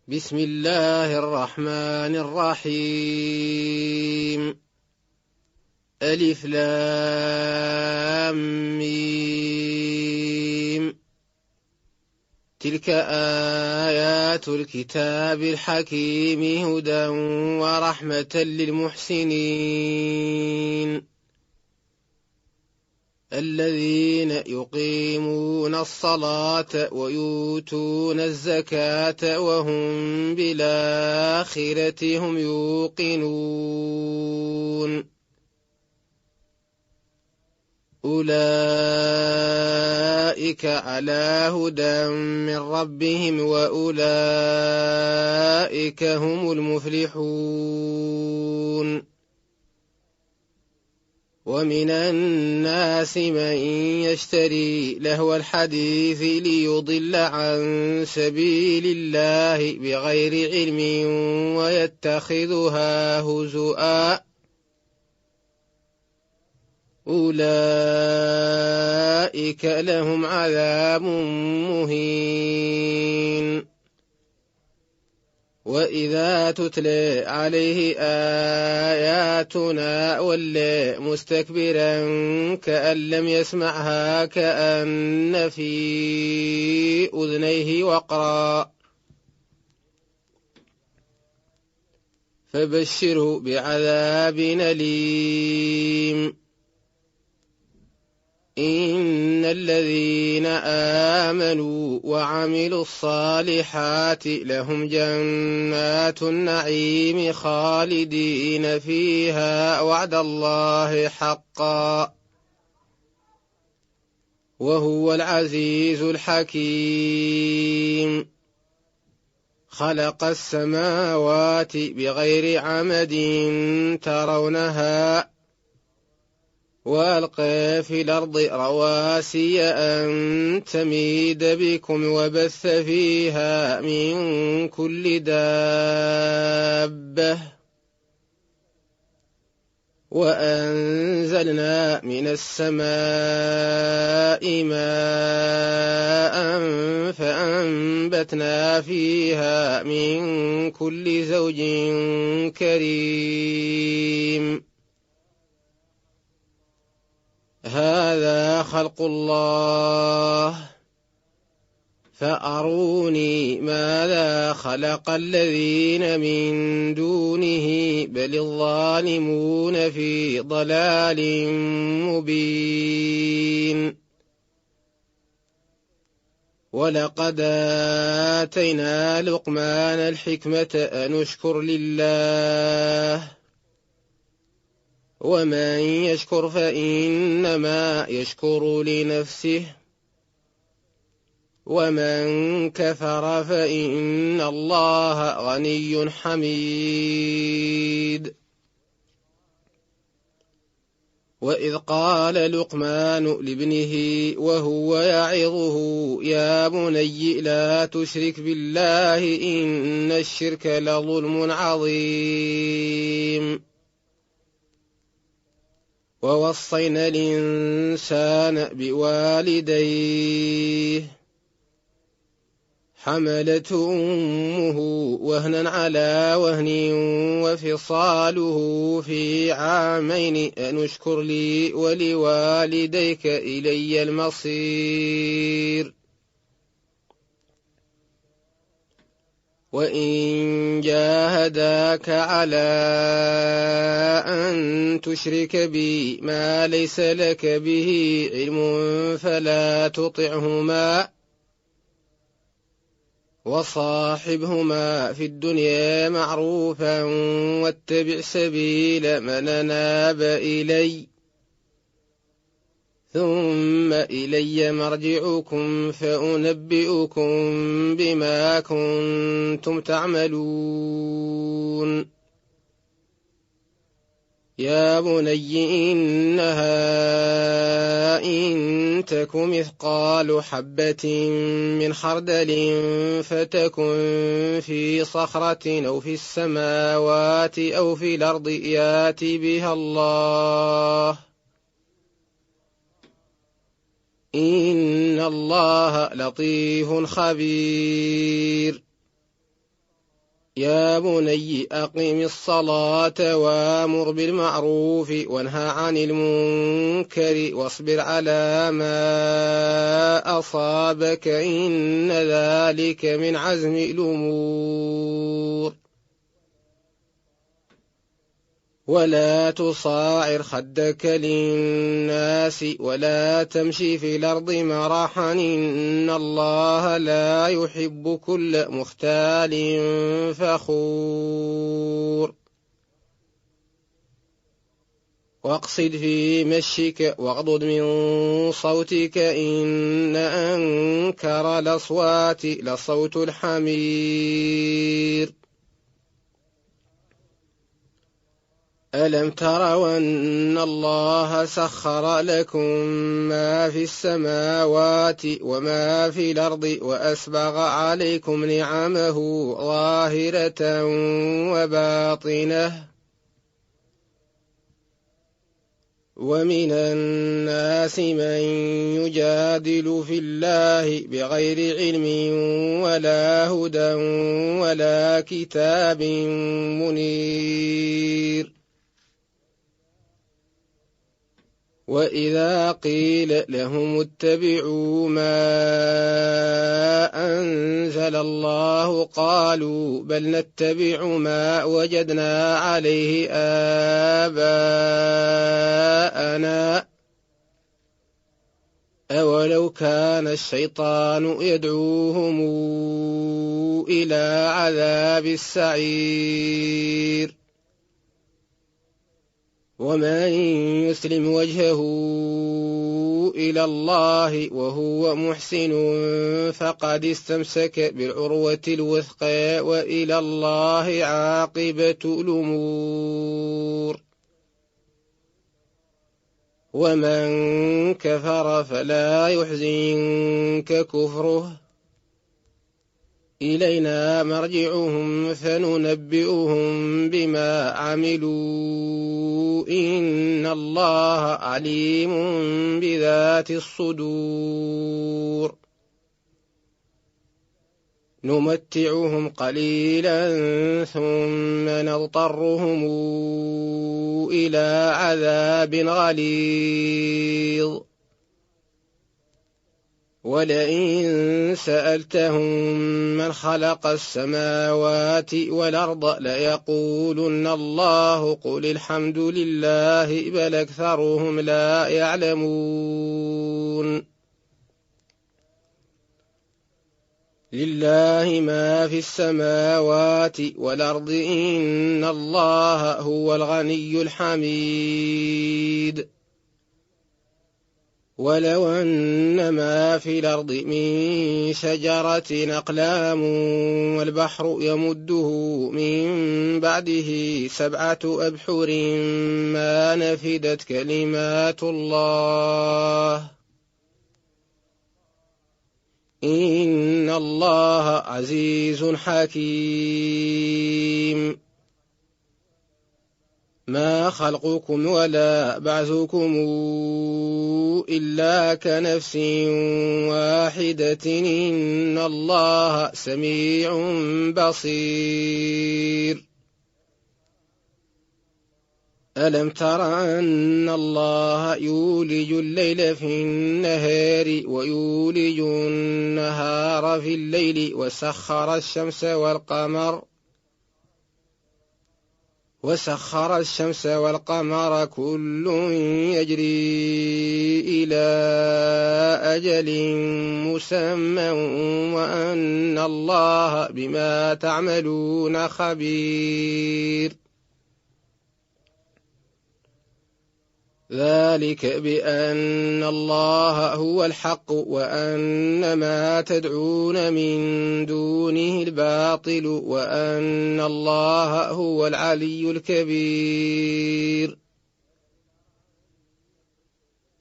بسم الله الرحمن الرحيم. ألف لام ميم. تلك آيات الكتاب الحكيم هدى ورحمة للمحسنين الذين يقيمون الصلاة ويؤتون الزكاة وهم بالآخرة هم يوقنون أولئك على هدى من ربهم وأولئك هم المفلحون. ومن الناس من يشتري لهو الحديث ليضل عن سبيل الله بغير علم ويتخذها هزؤا أولئك لهم عذاب مهين. وإذا تتلى عليه آياتنا ولى مستكبرا كأن لم يسمعها كأن في أذنيه وقرا فبشره بعذاب أليم. إن الذين آمنوا وعملوا الصالحات لهم جنات النعيم خالدين فيها وعد الله حقا وهو العزيز الحكيم. خلق السماوات بغير عمد ترونها وألقى في الأرض رواسي أن تميد بكم وبث فيها من كل دابة وأنزلنا من السماء ماء فأنبتنا فيها من كل زوج كريم. هذا خلق الله فأروني ماذا خلق الذين من دونه بل الظالمون في ضلال مبين. ولقد آتينا لقمان الحكمة أن اشكر لله ومن يشكر فإنما يشكر لنفسه ومن كفر فإن الله غني حميد. وإذ قال لقمان لابنه وهو يعظه يا بني لا تشرك بالله إن الشرك لظلم عظيم. ووصينا الإنسان بوالديه حملته أمه وهنا على وهن وفصاله في عامين أن اشكر لي ولوالديك إلي المصير. وإن جاهداك على أن تشرك بي ما ليس لك به علم فلا تطعهما وصاحبهما في الدنيا معروفا واتبع سبيل من أناب إلي ثم إلي مرجعكم فأنبئكم بما كنتم تعملون. يا بني إنها إن تك مثقال حبة من خردل فتكن في صخرة أو في السماوات أو في الأرض يات بها الله إن الله لطيف خبير. يا بني أقم الصلاة وامر بالمعروف وانهى عن المنكر واصبر على ما أصابك إن ذلك من عزم الأمور ولا تصاعر خدك للناس ولا تمشي في الأرض مرحا إن الله لا يحب كل مختال فخور واقصد في مشيك واغضض من صوتك إن أنكر الأصوات لصوت الحمير ألم تروا أن الله سخر لكم ما في السماوات وما في الأرض وأسبغ عليكم نعمه ظاهرة وباطنة ومن الناس من يجادل في الله بغير علم ولا هدى ولا كتاب منير وإذا قيل لهم اتبعوا ما أنزل الله قالوا بل نتبع ما وجدنا عليه آباءنا أولو كان الشيطان يدعوهم إلى عذاب السعير ومن يسلم وجهه إلى الله وهو محسن فقد استمسك بالعروة الوثقى وإلى الله عاقبة الأمور ومن كفر فلا يحزنك كفره إلينا مرجعهم فننبئهم بما عملوا إن الله عليم بذات الصدور نمتعهم قليلا ثم نضطرهم إلى عذاب غليظ ولئن سألتهم من خلق السماوات والأرض ليقولن الله قل الحمد لله بل أكثرهم لا يعلمون لله ما في السماوات والأرض إن الله هو الغني الحميد ولو أن ما في الأرض من شجرة أقلام والبحر يمده من بعده 7 أبحر ما نفدت كلمات الله إن الله عزيز حكيم ما خلقكم ولا بعثكم إلا كنفس واحدة إن الله سميع بصير ألم تر أن الله يولج الليل في النهار ويولج النهار في الليل وسخر الشمس والقمر كل يجري إلى أجل مسمى وأن الله بما تعملون خبير ذلك بأن الله هو الحق وأن ما تدعون من دونه الباطل وأن الله هو العلي الكبير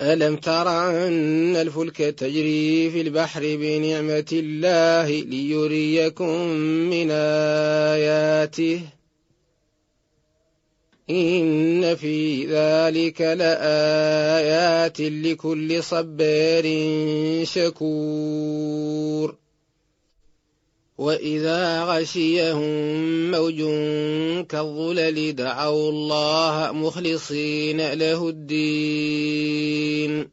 ألم تر أن الفلك تجري في البحر بنعمة الله ليريكم من آياته إن في ذلك لآيات لكل صبار شكور وإذا غشيهم موج كالظلل دعوا الله مخلصين له الدين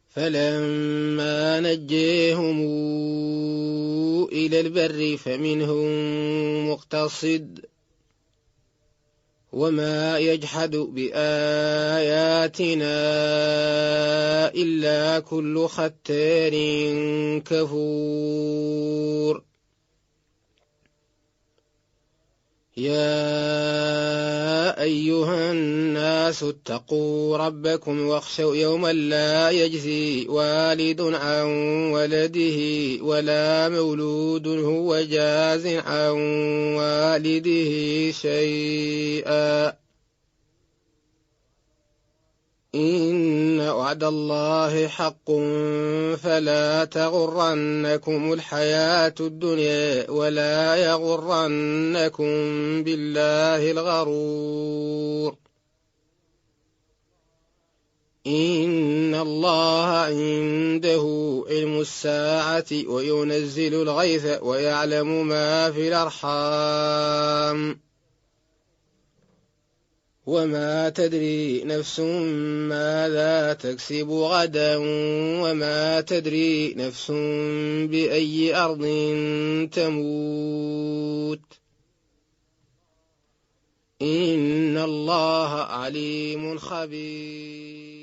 فلما نجيهم إلى البر فمنهم مقتصد وما يجحد بآياتنا إلا كل ختار كفور يا أيها الناس اتقوا ربكم واخشوا يوما لا يجزي والد عن ولده ولا مولود هو جاز عن والده شيئا إن وعد الله حق فلا تغرنكم الحياة الدنيا ولا يغرنكم بالله الغرور إن الله عنده علم الساعة وينزل الغيث ويعلم ما في الأرحام وما تدري نفس ماذا تكسب غدا وما تدري نفس بأي أرض تموت إن الله عليم خبير